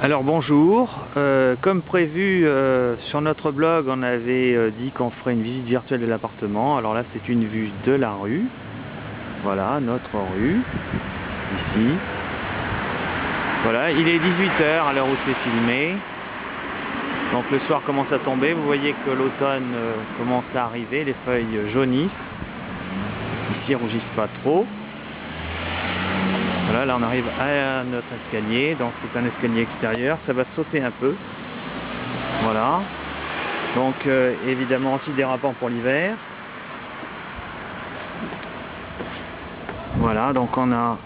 Alors bonjour, comme prévu sur notre blog on avait dit qu'on ferait une visite virtuelle de l'appartement. Alors là c'est une vue de la rue, voilà notre rue, ici. Voilà, il est 18 h à l'heure où c'est filmé. Donc le soir commence à tomber, vous voyez que l'automne commence à arriver, les feuilles jaunissent. Ici ils rougissent pas trop. Voilà, là on arrive à notre escalier, donc c'est un escalier extérieur, ça va sauter un peu. Voilà. Donc évidemment anti-dérapant pour l'hiver. Voilà, donc on a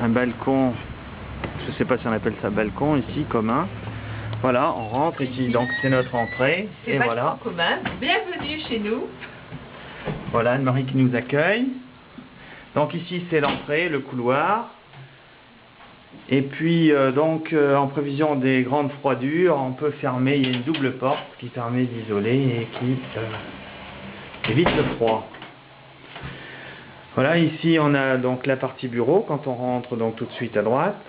un balcon, je sais pas si on appelle ça balcon ici, commun. Voilà, on rentre ici, donc c'est notre entrée. Et voilà. Commun. Bienvenue chez nous. Voilà, Anne-Marie qui nous accueille. Donc ici c'est l'entrée, le couloir. Et puis en prévision des grandes froidures, on peut fermer, il y a une double porte qui permet d'isoler et qui évite le froid. Voilà, ici on a donc la partie bureau quand on rentre donc tout de suite à droite,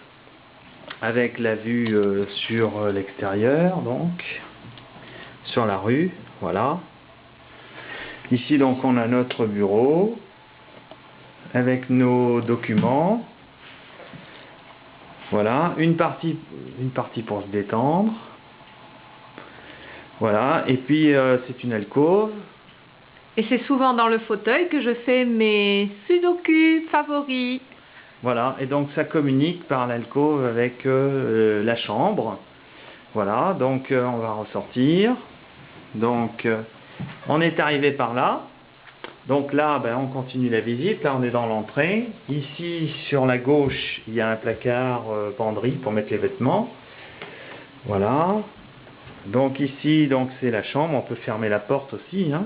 avec la vue sur l'extérieur, donc sur la rue, voilà. Ici donc on a notre bureau avec nos documents. Voilà, une partie pour se détendre. Voilà, et puis c'est une alcôve. Et c'est souvent dans le fauteuil que je fais mes sudoku favoris. Voilà, et donc ça communique par l'alcôve avec la chambre. Voilà, donc on va ressortir. Donc on est arrivé par là. Donc là, on continue la visite. Là, on est dans l'entrée. Ici, sur la gauche, il y a un placard penderie pour mettre les vêtements. Voilà. Donc ici, c'est la chambre. On peut fermer la porte aussi, hein,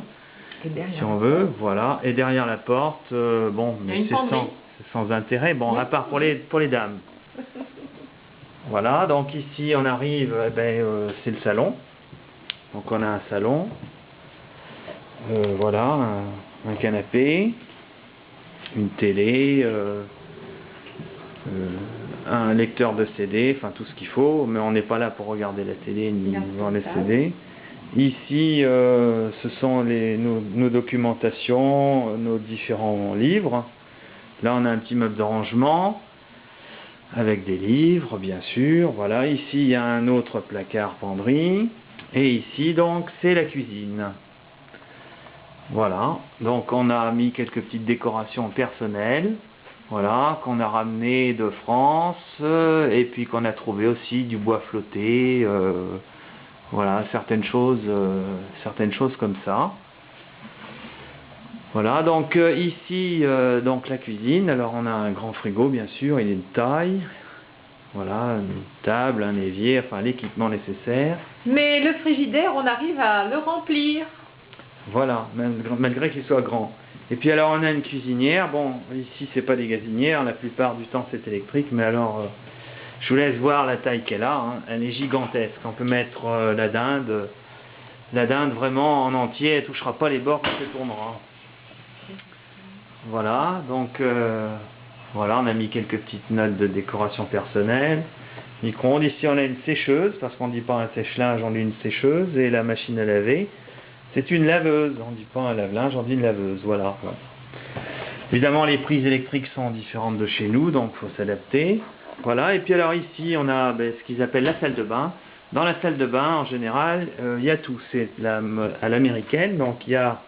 si on veut. Voilà. Et derrière la porte, mais c'est sans intérêt. Bon, à part pour les dames. Voilà. Donc ici, on arrive. C'est le salon. Donc on a un salon. Voilà. Un canapé, une télé, un lecteur de CD, enfin tout ce qu'il faut, mais on n'est pas là pour regarder la télé ni voir les CD. Ici, ce sont nos documentations, nos différents livres. Là, on a un petit meuble de rangement avec des livres, bien sûr. Voilà, ici, il y a un autre placard penderie. Et ici, donc, c'est la cuisine. Voilà, donc on a mis quelques petites décorations personnelles, voilà, qu'on a ramené de France, et puis qu'on a trouvé aussi du bois flotté, voilà, certaines choses comme ça. Voilà, donc ici, la cuisine, alors on a un grand frigo bien sûr, il est de taille, voilà, une table, un évier, enfin l'équipement nécessaire. Mais le frigidaire, on arrive à le remplir. Voilà, malgré qu'il soit grand. Et puis alors on a une cuisinière, bon ici c'est pas des gazinières, la plupart du temps c'est électrique, mais alors je vous laisse voir la taille qu'elle a, hein. Elle est gigantesque, on peut mettre la dinde vraiment en entier, elle touchera pas les bords quand elle tournera. Voilà, donc voilà, on a mis quelques petites notes de décoration personnelle. Micro-ondes, ici on a une sécheuse, parce qu'on dit pas un sèche-linge, on dit une sécheuse, et la machine à laver. C'est une laveuse, on ne dit pas un lave-linge, on dit une laveuse, voilà. Évidemment, les prises électriques sont différentes de chez nous, donc il faut s'adapter. Voilà, et puis alors ici, on a ce qu'ils appellent la salle de bain. Dans la salle de bain, en général, il y a tout, c'est à l'américaine, donc il y a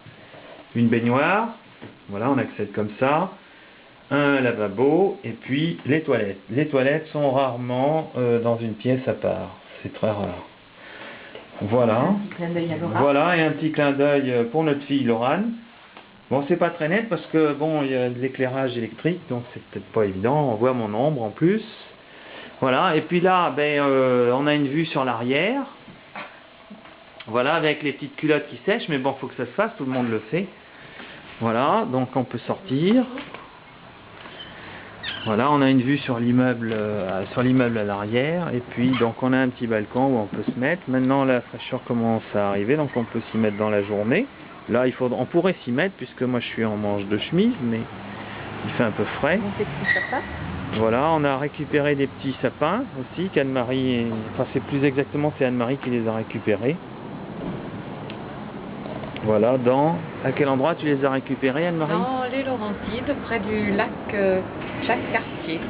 une baignoire, voilà, on accède comme ça, un lavabo, et puis les toilettes. Les toilettes sont rarement dans une pièce à part, c'est très rare. Voilà, voilà, et un petit clin d'œil pour notre fille Laurane. Bon, c'est pas très net parce que bon, il y a de l'éclairage électrique, donc c'est peut-être pas évident. On voit mon ombre en plus. Voilà, et puis là, on a une vue sur l'arrière. Voilà, avec les petites culottes qui sèchent, mais bon, faut que ça se fasse, tout le monde le fait. Voilà, donc on peut sortir. Voilà, on a une vue sur l'immeuble à l'arrière, et puis donc on a un petit balcon où on peut se mettre. Maintenant la fraîcheur commence à arriver, donc on peut s'y mettre dans la journée. Là on pourrait s'y mettre puisque moi je suis en manche de chemise, mais il fait un peu frais. On fait tout ça. Voilà, on a récupéré des petits sapins aussi qu'Anne-Marie, enfin c'est plus exactement c'est Anne-Marie qui les a récupérés. Voilà, à quel endroit tu les as récupérés, Anne-Marie? Dans les Laurentides, près du lac Jacques-Cartier.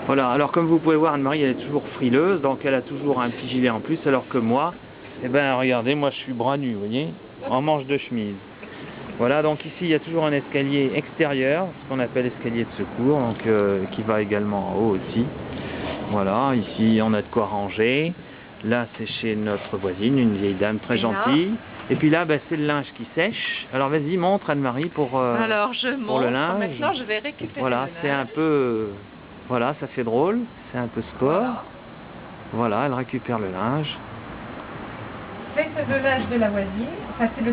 Voilà, alors comme vous pouvez voir, Anne-Marie elle est toujours frileuse, donc elle a toujours un petit gilet en plus, alors que moi, eh ben regardez, moi je suis bras nu, vous voyez, en manche de chemise. Voilà, donc ici il y a toujours un escalier extérieur, ce qu'on appelle escalier de secours, donc qui va également en haut aussi. Voilà, ici on a de quoi ranger. Là c'est chez notre voisine, une vieille dame très gentille. Et puis là, c'est le linge qui sèche. Alors vas-y, montre Anne-Marie pour le linge. Maintenant je vais récupérer voilà, le linge. c'est un peu... Voilà, ça fait drôle, c'est un peu sport. Voilà, elle récupère le linge. C'est le linge de la voisine, enfin c'est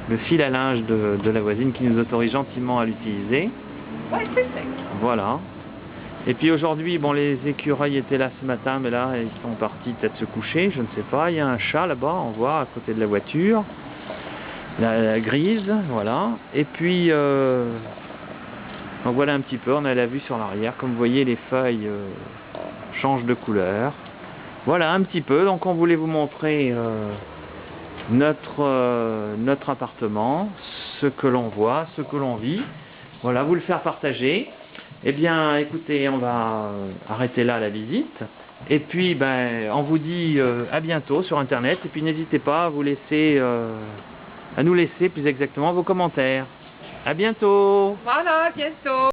le fil à linge de la voisine qui nous autorise gentiment à l'utiliser. Ouais, c'est sec. Voilà. Et puis aujourd'hui, bon, les écureuils étaient là ce matin, mais là, ils sont partis peut-être se coucher, je ne sais pas. Il y a un chat là-bas, on voit, à côté de la voiture. La grise, voilà. Et puis, donc voilà un petit peu, on a la vue sur l'arrière. Comme vous voyez, les feuilles changent de couleur. Voilà un petit peu, donc on voulait vous montrer notre appartement, ce que l'on voit, ce que l'on vit. Voilà, vous le faire partager. Eh bien, écoutez, on va arrêter là la visite. Et puis, on vous dit à bientôt sur Internet. Et puis, n'hésitez pas à nous laisser plus exactement vos commentaires. À bientôt. Voilà, à bientôt.